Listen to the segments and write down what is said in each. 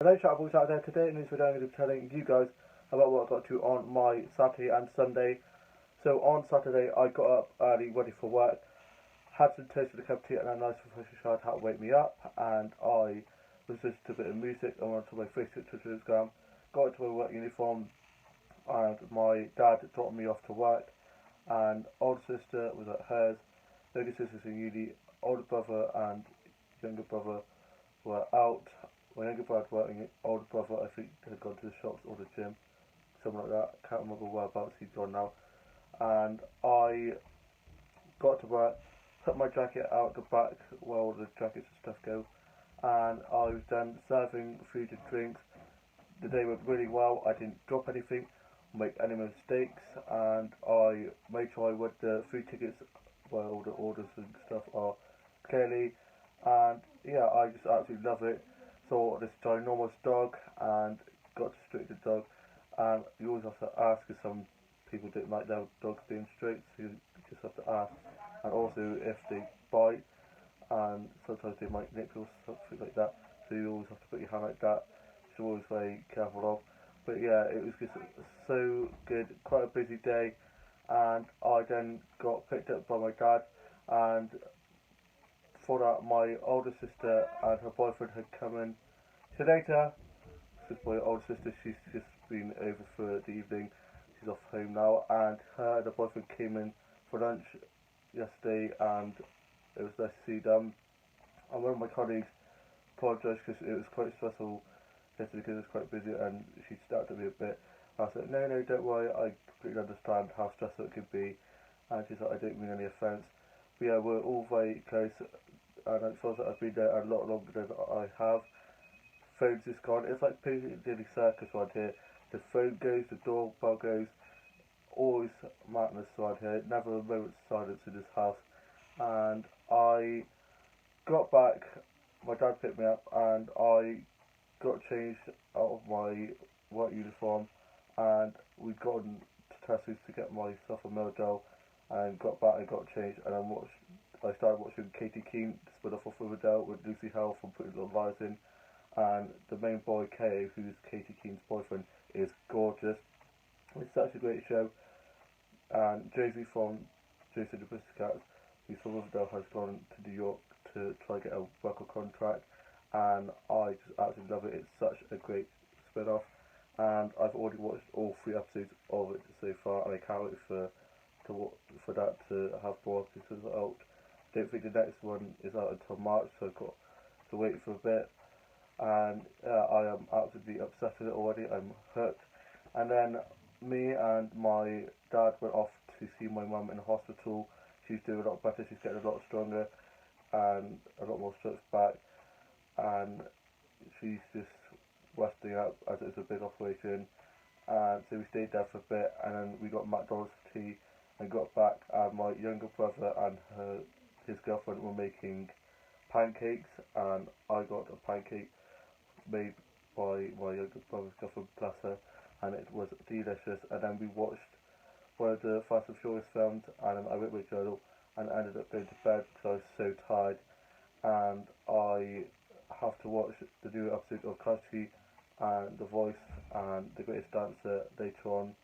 Hello chat boys out there. Today in this video I'm going to be telling you guys about what I got to on my Saturday and Sunday. So on Saturday I got up early ready for work, had some toast with a cup of tea and a nice refreshing shower to help wake me up, and I was listening to a bit of music. I went to my Facebook, Twitter, Instagram, got into my work uniform, and my dad dropped me off to work, and older sister was at hers, younger sister's in uni, older brother and younger brother were out. My younger brother working, older brother I think had gone to the shops or the gym, something like that. Can't remember whereabouts he's gone now. And I got to work, put my jacket out the back where all the jackets and stuff go, and I was then serving food and drinks. The day went really well. I didn't drop anything, make any mistakes, and I made sure I read the food tickets where all the orders and stuff are clearly. And yeah, I just absolutely love it. Saw this ginormous dog and got to stroke the dog. And you always have to ask, because some people don't like their dogs being stroked, so you just have to ask. And also if they bite, and sometimes they might nick or something like that, so you always have to put your hand like that, which you're always very careful of. But yeah, it was just so good, quite a busy day, and I then got picked up by my dad, and for that my older sister and her boyfriend had come in. So later, because my older sister, she's just been over for the evening, she's off home now, and her and her boyfriend came in for lunch yesterday, and it was nice to see them. And one of my colleagues apologised because it was quite stressful yesterday because it was quite busy, and she started at me a bit. I said, no, don't worry, I completely understand how stressful it could be, and she's like, I don't mean any offence. But yeah, we're all very close, and it feels like I've been there a lot longer than I have. Phone's just gone. It's like Piccadilly Circus right here. The phone goes, the doorbell goes, always madness right here. Never a moment's silence in this house. And I got back, my dad picked me up, and I got changed out of my work uniform, and we'd gone to Tesco's to get myself a meal gel, and got back and got changed, and I started watching Katie Keene split off of Riverdale with Lucy Hale from Pretty Little Liars in, and the main boy, Kay, who's Katie Keene's boyfriend, is gorgeous. It's such a great show, and Josie from Josie and the Pussycats, who's from Riverdale, has gone to New York to try and get a record contract, and I just absolutely love it. It's such a great spin-off, and I've already watched all 3 episodes of it so far, and I can't wait for that to have more episodes out. I don't think the next one is out until March, so I've got to wait for a bit, and I am absolutely obsessed with it already. I'm hooked. And then me and my dad went off to see my mum in the hospital. She's doing a lot better, she's getting a lot stronger and a lot more strength back, and she's just resting up as it's a big operation. And so we stayed there for a bit, and then we got McDonald's for tea and got back, and my younger brother and his girlfriend were making pancakes, and I got a pancake made by my younger brother's girlfriend, bless her, and it was delicious. And then we watched one of the Fast and Furious films, and I wrote my journal and ended up going to bed because I was so tired, and I have to watch the new episode of Custody and The Voice and The Greatest Dancer later on,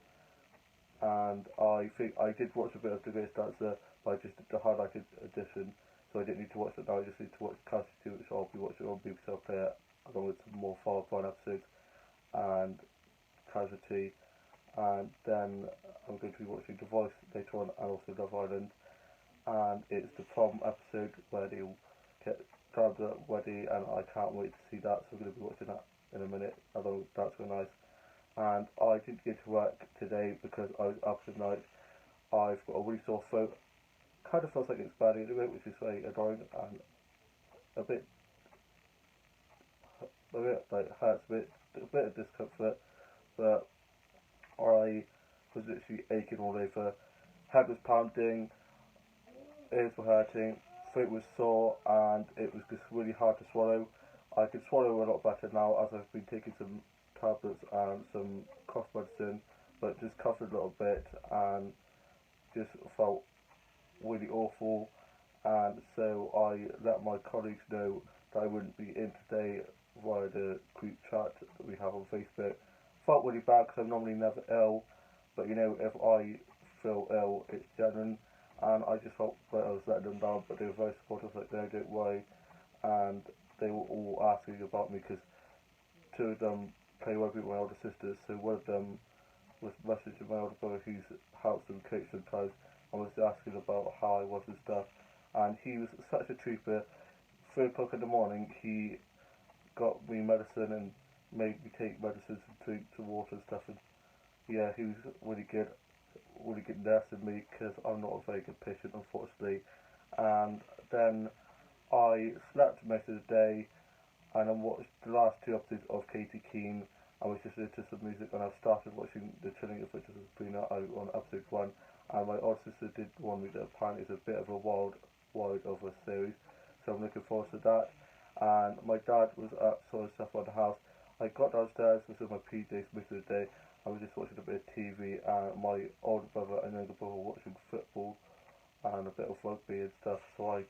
and I think I did watch a bit of The Greatest Dancer, but I just did the highlighted edition, so I didn't need to watch it now. I just need to watch Custody, which I'll be watching on BBC Player, along with some more Firefly episodes and Casualty, and then I'm going to be watching The Voice later on, and also Love Island, and it's the prom episode where they'll get grabbed at wedding, and I can't wait to see that, so I'm going to be watching that in a minute, although that's so nice. And I didn't get to work today because I was up at night. I've got a really sore throat, kind of feels like it's bad a bit, which is very annoying, and a bit like hurts a bit of discomfort, but I was literally aching all over, head was pounding, ears were hurting, throat was sore, and it was just really hard to swallow. I can swallow a lot better now as I've been taking some tablets and some cough medicine, but just coughed a little bit and just felt really awful, and so I let my colleagues know that I wouldn't be in today via the group chat have on Facebook. Felt really bad because I'm normally never ill, but you know, if I feel ill, it's genuine, and I just felt like I was letting them down, but they were very supportive, like, no, don't worry, and they were all asking about me because two of them play rugby with my older sisters, so one of them was messaging my older brother who's helps them coach sometimes and was asking about how I was and stuff, and he was such a trooper. 3 o'clock in the morning, he got me medicine and made me take medicines and drink some water and stuff, and yeah, he was really good nursing me because I'm not a very good patient, unfortunately. And then I slept most of the day, and I watched the last 2 episodes of Katie Keene. I was just into some music, and I started watching The Chilling Adventures of Sabrina on episode 1. And my older sister did warn me that apparently it's a bit of a wild of a series, so I'm looking forward to that. And my dad was up sorting stuff around the house. I got downstairs, was in my PJs most of the day. I was just watching a bit of TV, and my older brother and younger brother were watching football and a bit of rugby and stuff. So I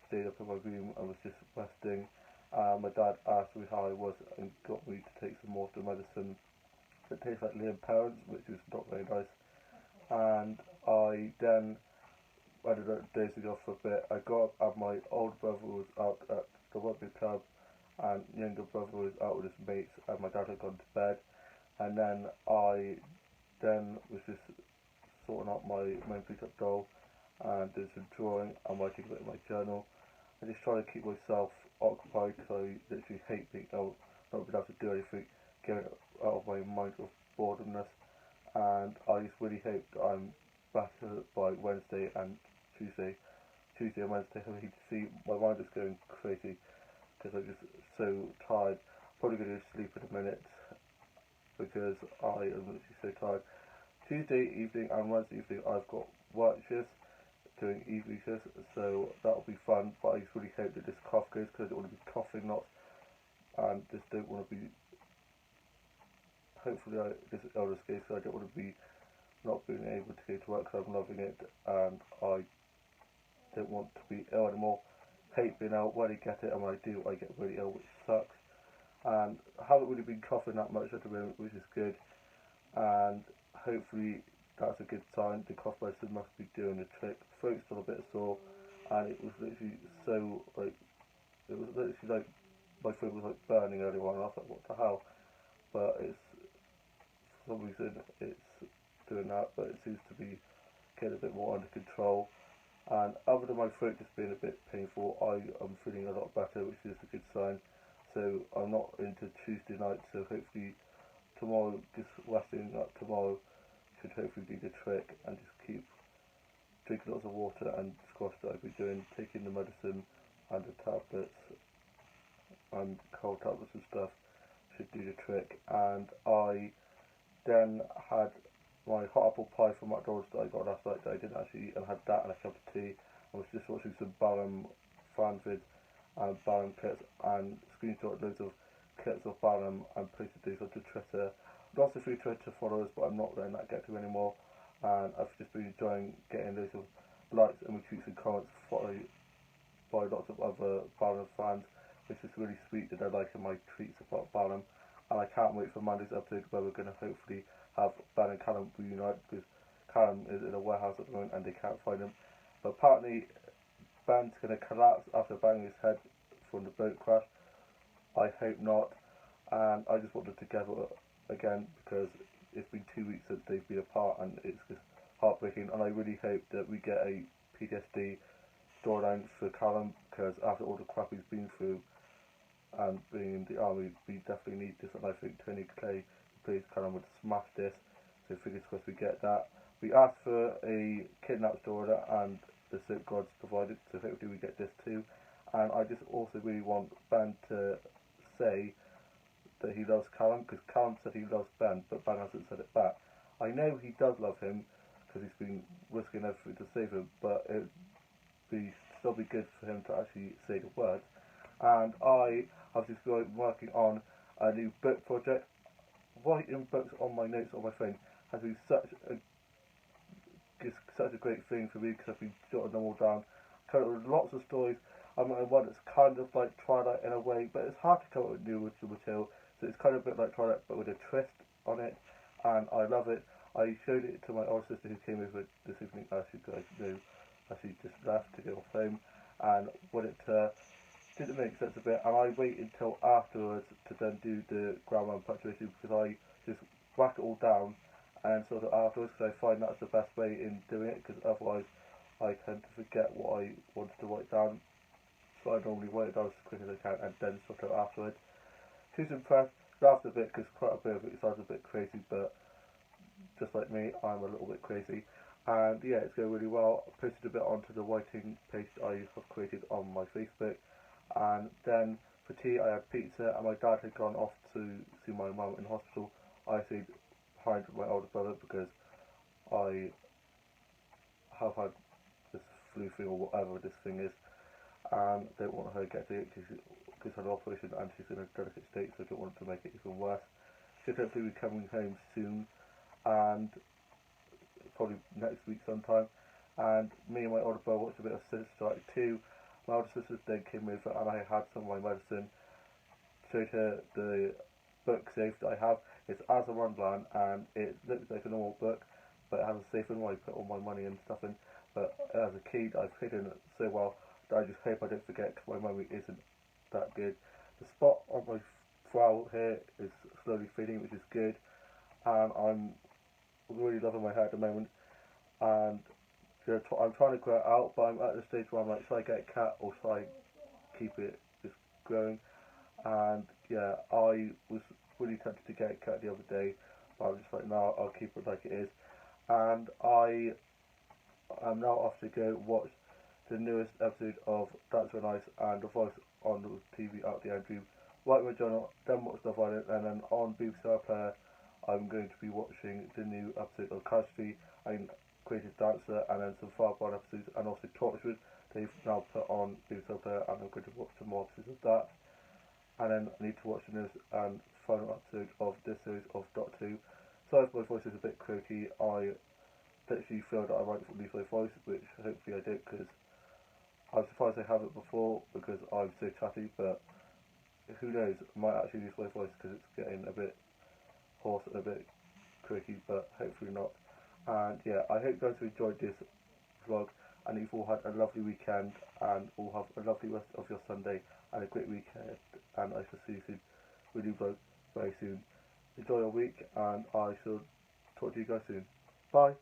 stayed up in my room and was just resting. My dad asked me how I was and got me to take some more of the medicine that tastes like Liam Parents, which is not very nice. And I then ended up dozing off for a bit. I got up and my older brother was out at the rugby club, and younger brother was out with his mates, and my dad had gone to bed. And then I was just sorting out my main pickup doll and did some drawing and writing a bit in my journal. I just try to keep myself occupied because I literally hate being out, not being able to do anything, getting out of my mind of boredomness. And I just really hope that I'm better by Wednesday and Tuesday. Tuesday and Wednesday, I need to see, my mind is going crazy because I'm just so tired. Probably going to go to sleep in a minute because I am literally so tired. Tuesday evening and Wednesday evening I've got work shifts, doing evening shifts, so that'll be fun, but I just really hope that this cough goes because I don't want to be coughing lots and just don't want to be, hopefully this illness goes because I don't want to be not being able to go to work because I'm loving it and I don't want to be ill anymore. Hate being ill. When I get it and when I do I get really ill, which sucks, and I haven't really been coughing that much at the moment, which is good, and hopefully that's a good sign. The cough medicine must be doing the trick. Throat's still a bit sore, and it was literally so like, it was literally like my throat was like burning earlier on, and I was like, what the hell? But it's, for some reason it's doing that, but it seems to be getting a bit more under control. And other than my throat just being a bit painful, I am feeling a lot better, which is a good sign. So I'm not into Tuesday night, so hopefully tomorrow, just resting up tomorrow should hopefully do the trick, and just keep drinking lots of water and squash that I've been doing, taking the medicine and the tablets and cold tablets and stuff should do the trick. And I then had my hot apple pie from McDonald's that I got last night that I didn't actually eat, and had that and a cup of tea. I was just watching some Balam fan vids and Balam clips and screenshot loads of clips of Balam and posted these onto Twitter. Lots of free Twitter followers, but I'm not letting that get to me anymore. And I've just been enjoying getting loads of likes and retweets and comments by lots of other Balam fans, which is really sweet that they're liking my tweets about Balam. And I can't wait for Monday's episode where we're going to hopefully have Ben and Callum reunite, because Callum is in a warehouse at the moment and they can't find him. But apparently Ben's going to collapse after banging his head from the boat crash. I hope not. And I just want them together again because it's been 2 weeks since they've been apart and it's just heartbreaking. And I really hope that we get a PTSD storyline for Callum, because after all the crap he's been through and being in the army, we definitely need this, and I think Tony Clay, who plays Callum, would smash this, so fingers crossed we get that. We asked for a kidnap story and the Soap Gods provided, so hopefully we get this too. And I just also really want Ben to say that he loves Callum, because Callum said he loves Ben, but Ben hasn't said it back. I know he does love him, because he's been risking everything to save him, but it would still be good for him to actually say the words. And I have just been working on a new book project. Writing books on my notes on my phone has been such a great thing for me, because I've been jotting them all down. Come up with lots of stories. I'm one that's kind of like Twilight in a way, but it's hard to come up with new original material. So it's kind of a bit like Twilight but with a twist on it, and I love it. I showed it to my older sister who came over this evening, as you guys know, as she just left to go off home, and wanted to didn't make sense a bit, and I wait until afterwards to then do the grammar and punctuation because I just whack it all down and sort of afterwards because I find that's the best way in doing it because otherwise I tend to forget what I wanted to write down. So I normally write it down as quick as I can and then sort of afterwards. She was impressed, laughed a bit because quite a bit of it sounds a bit crazy, but just like me, I'm a little bit crazy. And yeah, it's going really well. I posted a bit onto the writing page I have created on my Facebook. And then for tea, I had pizza, and my dad had gone off to see my mum in hospital. I stayed behind with my older brother because I have had this flu thing or whatever this thing is, and don't want her to get it because she's had an operation and she's in a delicate state, so I don't want to make it even worse. She'll hopefully be coming home soon, and probably next week sometime. And me and my older brother watched a bit of Sister Act 2. My older sister then came over and I had some of my medicine. Showed her the book safe that I have. It's As a Wonderland and it looks like a normal book, but it has a safe in where I put all my money and stuff in. But as a kid, I've hidden it so well that I just hope I don't forget because my memory isn't that good. The spot on my brow here is slowly fading, which is good, and I'm really loving my hair at the moment. And I'm trying to grow it out, but I'm at the stage where I'm like, should I get a cat or should I keep it just growing? And yeah, I was really tempted to get a cat the other day, but I was just like, no, I'll keep it like it is. And I am now off to go watch the newest episode of That's So Nice and The Voice on the TV out the Andrew. Write my journal, then watch Love Island, and then on BBC iPlayer, I'm going to be watching the new episode of Casualty and Greatest Dancer, and then some Far Beyond episodes, and also Torchwood. They've now put on BBC iPlayer, and I'm going to watch some more episodes of that. And then I need to watch the newest and final episode of this series of Doctor Who. Sorry if my voice is a bit croaky. I literally feel that I might lose my voice, which hopefully I don't, because I'm surprised I haven't before because I'm so chatty, but who knows, I might actually lose my voice because it's getting a bit hoarse and a bit croaky, but hopefully not. And yeah, I hope you guys have enjoyed this vlog, and you've all had a lovely weekend, and all have a lovely rest of your Sunday, and a great weekend, and I shall see you soon, with a new vlog very soon. Enjoy your week, and I shall talk to you guys soon. Bye!